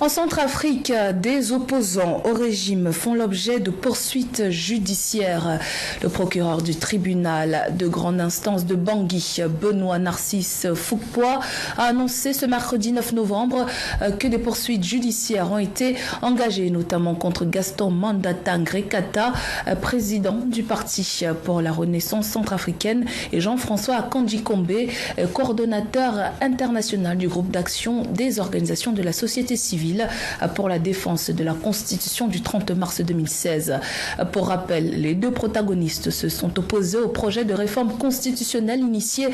En Centrafrique, des opposants au régime font l'objet de poursuites judiciaires. Le procureur du tribunal de grande instance de Bangui, Benoît Narcisse Fouquepoix, a annoncé ce mercredi 9 novembre que des poursuites judiciaires ont été engagées, notamment contre Gaston Mandata Ngrekata, président du Parti pour la Renaissance centrafricaine, et Jean-François Akanji-Kombe, coordonnateur international du groupe d'action des organisations de la société civile pour la défense de la Constitution du 30 mars 2016. Pour rappel, les deux protagonistes se sont opposés au projet de réforme constitutionnelle initié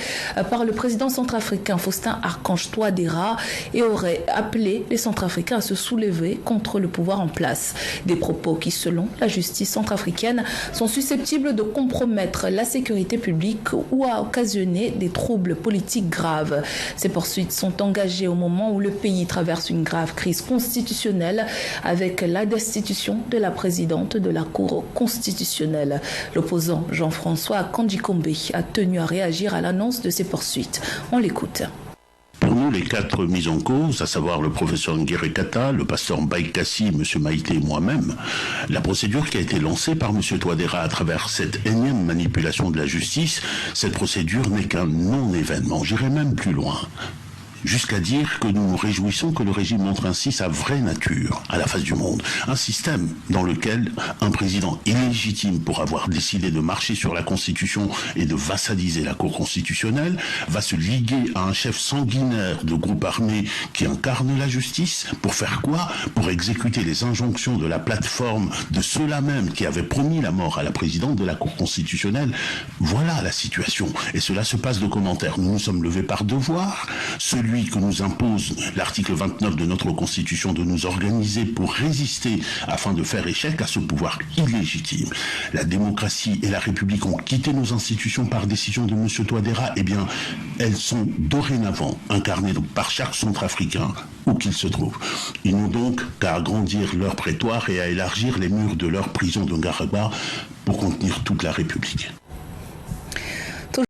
par le président centrafricain Faustin Archange Touadéra et auraient appelé les Centrafricains à se soulever contre le pouvoir en place. Des propos qui, selon la justice centrafricaine, sont susceptibles de compromettre la sécurité publique ou à occasionner des troubles politiques graves. Ces poursuites sont engagées au moment où le pays traverse une grave crise constitutionnelle avec la destitution de la présidente de la Cour constitutionnelle. L'opposant Jean-François Akanji-Kombe a tenu à réagir à l'annonce de ces poursuites. On l'écoute. Pour nous, les quatre mis en cause, à savoir le professeur Ngrekata, le pasteur Mbaye-Kassi, M. Maïté et moi-même, la procédure qui a été lancée par M. Touadéra à travers cette énième manipulation de la justice, cette procédure n'est qu'un non-événement. J'irai même plus loin. Jusqu'à dire que nous nous réjouissons que le régime montre ainsi sa vraie nature à la face du monde. Un système dans lequel un président illégitime pour avoir décidé de marcher sur la Constitution et de vassaliser la Cour constitutionnelle va se liguer à un chef sanguinaire de groupe armé qui incarne la justice. Pour faire quoi? Pour exécuter les injonctions de la plateforme de ceux-là même qui avaient promis la mort à la présidente de la Cour constitutionnelle. Voilà la situation. Et cela se passe de commentaires. Nous nous sommes levés par devoir. Celui que nous impose l'article 29 de notre Constitution de nous organiser pour résister afin de faire échec à ce pouvoir illégitime. La démocratie et la République ont quitté nos institutions par décision de M. Touadéra. Eh bien, elles sont dorénavant incarnées par chaque Centrafricain où qu'il se trouve. Ils n'ont donc qu'à agrandir leur prétoire et à élargir les murs de leur prison de Ngaragua pour contenir toute la République.